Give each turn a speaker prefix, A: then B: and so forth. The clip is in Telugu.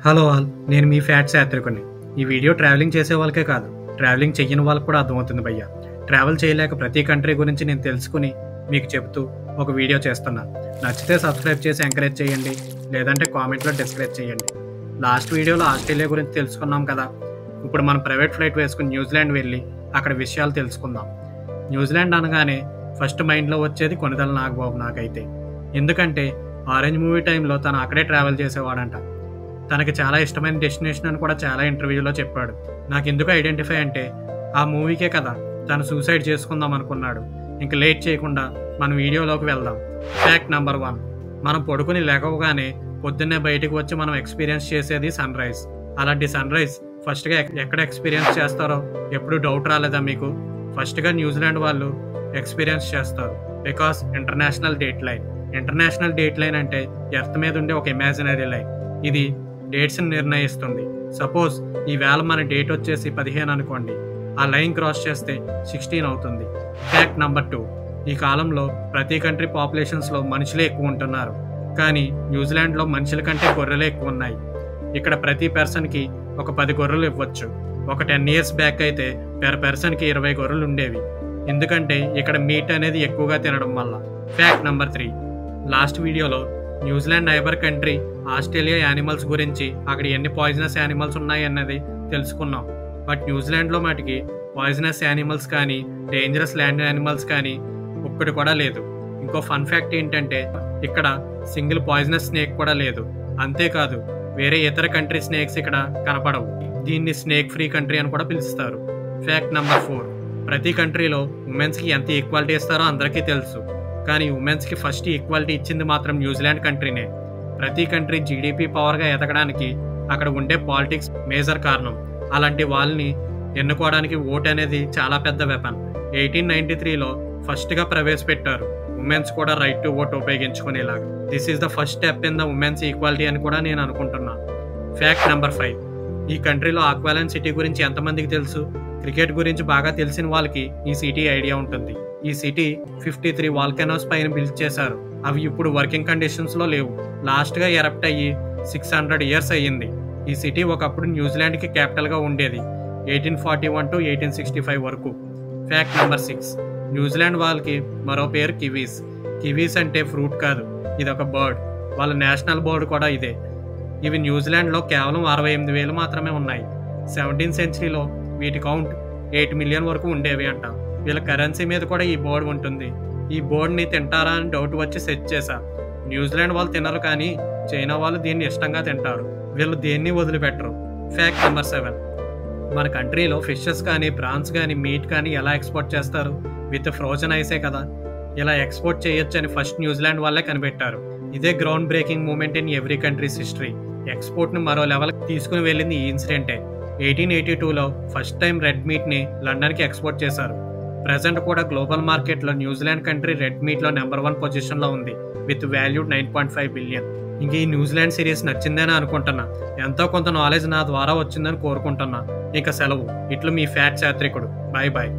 A: హలో ఆల్, నేను మీ ఫ్యాట్స్ యాత్రికుని. ఈ వీడియో ట్రావెలింగ్ చేసే వాళ్ళకే కాదు, ట్రావెలింగ్ చెయ్యని వాళ్ళకి కూడా అర్థమవుతుంది భయ్య. ట్రావెల్ చేయలేక ప్రతి కంట్రీ గురించి నేను తెలుసుకుని మీకు చెబుతూ ఒక వీడియో చేస్తున్నా. నచ్చితే సబ్స్క్రైబ్ చేసి ఎంకరేజ్ చేయండి, లేదంటే కామెంట్లో డిస్కరేజ్ చేయండి. లాస్ట్ వీడియోలో ఆస్ట్రేలియా గురించి తెలుసుకున్నాం కదా. ఇప్పుడు మనం ప్రైవేట్ ఫ్లైట్ వేసుకుని న్యూజిలాండ్ వెళ్ళి అక్కడ విషయాలు తెలుసుకుందాం. న్యూజిలాండ్ అనగానే ఫస్ట్ మైండ్లో వచ్చేది కొనిదల నాగబాబు నాకైతే. ఎందుకంటే ఆరెంజ్ మూవీ టైంలో తను అక్కడే ట్రావెల్ చేసేవాడంట. తనకి చాలా ఇష్టమైన డెస్టినేషన్ అని కూడా చాలా ఇంటర్వ్యూలో చెప్పాడు. నాకు ఎందుకు ఐడెంటిఫై అంటే ఆ మూవీకే కదా తను సూసైడ్ చేసుకుందాం అనుకున్నాడు. ఇంక లేట్ చేయకుండా మన వీడియోలోకి వెళ్దాం. ఫ్యాక్ట్ నెంబర్ 1, మనం పడుకుని లేకగానే పొద్దున్నే బయటకు వచ్చి మనం ఎక్స్పీరియన్స్ చేసేది సన్ రైజ్. అలాంటి సన్ రైజ్ ఫస్ట్గా ఎక్కడ ఎక్స్పీరియన్స్ చేస్తారో ఎప్పుడు డౌట్ రాలేదా మీకు? ఫస్ట్గా న్యూజిలాండ్ వాళ్ళు ఎక్స్పీరియన్స్ చేస్తారు. Because international date line. International date line అంటే ఎర్త్ మీద ఉండే ఒక ఇమాజినరీ లైన్. ఇది డేట్స్ని నిర్ణయిస్తుంది. సపోజ్ ఈవేళ మన డేట్ వచ్చేసి 15 అనుకోండి, ఆ లైన్ క్రాస్ చేస్తే 16 అవుతుంది. ఫ్యాక్ట్ నెంబర్ 2, ఈ కాలంలో ప్రతి కంట్రీ పాపులేషన్స్లో మనుషులే ఎక్కువ ఉంటున్నారు, కానీ న్యూజిలాండ్లో మనుషుల కంటే గొర్రెలే ఎక్కువ ఉన్నాయి. ఇక్కడ ప్రతి పర్సన్కి ఒక 10 గొర్రెలు ఇవ్వచ్చు. ఒక 10 years బ్యాక్ అయితే పెర్ పర్సన్కి 20 గొర్రెలు ఉండేవి. ఎందుకంటే ఇక్కడ మీట్ అనేది ఎక్కువగా తినడం వల్ల. ఫ్యాక్ట్ నెంబర్ 3, లాస్ట్ వీడియోలో New Zealand neighbour country Australia animals గురించి, అక్కడ ఎన్ని పాయిజనస్ యానిమల్స్ ఉన్నాయి అన్నది తెలుసుకున్నాం. బట్ న్యూజిలాండ్లో మటుకి పాయిజనస్ యానిమల్స్ కానీ డేంజరస్ ల్యాండ్ యానిమల్స్ కానీ ఒక్కటి కూడా లేదు. ఇంకో ఫన్ ఫ్యాక్ట్ ఏంటంటే ఇక్కడ సింగిల్ పాయిజనస్ స్నేక్ కూడా లేదు. అంతేకాదు వేరే ఇతర కంట్రీ స్నేక్స్ ఇక్కడ కనపడవు. దీన్ని స్నేక్ ఫ్రీ కంట్రీ అని కూడా పిలుస్తారు. ఫ్యాక్ట్ నెంబర్ 4, ప్రతి కంట్రీలో ఉమెన్స్కి ఎంత ఈక్వాలిటీ ఇస్తారో అందరికీ తెలుసు, కానీ ఉమెన్స్కి ఫస్ట్ ఈక్వాలిటీ ఇచ్చింది మాత్రం న్యూజిలాండ్ కంట్రీనే. ప్రతి కంట్రీ జీడిపి పవర్గా ఎదగడానికి అక్కడ ఉండే పాలిటిక్స్ మేజర్ కారణం. అలాంటి వాళ్ళని ఎన్నుకోవడానికి ఓట్ అనేది చాలా పెద్ద వెపన్. 1893లో ఫస్ట్గా ప్రవేశపెట్టారు ఉమెన్స్ కూడా రైట్ టు ఓట్ ఉపయోగించుకునేలాగా. This is the first step in the women's equality అని కూడా నేను అనుకుంటున్నా. ఫ్యాక్ట్ నెంబర్ 5, ఈ కంట్రీలో ఆక్వాలాండ్ సిటీ గురించి ఎంతమందికి తెలుసు? క్రికెట్ గురించి బాగా తెలిసిన వాళ్ళకి ఈ సిటీ ఐడియా ఉంటుంది. ఈ సిటీ 53 వాల్కనోస్ పైన బిల్డ్ చేశారు. అవి ఇప్పుడు వర్కింగ్ కండిషన్స్లో లేవు. లాస్ట్గా ఎరప్ట్ అయ్యి 600 years అయ్యింది. ఈ సిటీ ఒకప్పుడు న్యూజిలాండ్కి క్యాపిటల్గా ఉండేది 1841 to 1865 వరకు. ఫ్యాక్ట్ నెంబర్ 6, న్యూజిలాండ్ వాళ్ళకి మరో పేరు కివీస్. కివీస్ అంటే ఫ్రూట్ కాదు, ఇది ఒక బర్డ్. వాళ్ళ నేషనల్ బర్డ్ కూడా ఇదే. ఇవి న్యూజిలాండ్లో కేవలం 68,000 మాత్రమే ఉన్నాయి. 17th centuryలో వీటి కౌంట్ 8 million వరకు ఉండేవి అంట. వీళ్ళ కరెన్సీ మీద కూడా ఈ బోర్డు ఉంటుంది. ఈ బోర్డుని తింటారా అని డౌట్ వచ్చి సెర్చ్ చేశా. న్యూజిలాండ్ వాళ్ళు తినరు, కానీ చైనా వాళ్ళు దీన్ని ఇష్టంగా తింటారు. వీళ్ళు దేన్ని వదిలిపెట్టరు. ఫ్యాక్ట్ నెంబర్ 7, మన కంట్రీలో ఫిషెస్ కానీ ప్రాన్స్ కానీ మీట్ కానీ ఎలా ఎక్స్పోర్ట్ చేస్తారు? విత్ ఫ్రోజన్ ఐసే కదా. ఇలా ఎక్స్పోర్ట్ చేయొచ్చు అని ఫస్ట్ న్యూజిలాండ్ వాళ్ళే కనిపెట్టారు. ఇదే ground breaking moment in every country's history. ఎక్స్పోర్ట్ని మరో లెవెల్కి తీసుకుని వెళ్ళింది ఈ ఇన్సిడెంటే. 1882లో ఫస్ట్ టైం రెడ్ మీట్ని లండన్కి ఎక్స్పోర్ట్ చేశారు. ప్రెజెంట్ కూడా గ్లోబల్ మార్కెట్లో న్యూజిలాండ్ కంట్రీ రెడ్ మీట్లో నెంబర్ 1 పొజిషన్లో ఉంది విత్ వాల్యూ 9.5 billion. ఇంక ఈ న్యూజిలాండ్ సిరీస్ నచ్చిందని అనుకుంటున్నా. ఎంతో కొంత నాలెడ్జ్ నా ద్వారా వచ్చిందని కోరుకుంటున్నా. ఇక సెలవు. ఇట్లు మీ ఫ్యాట్స్ యాత్రికుడు. Bye bye.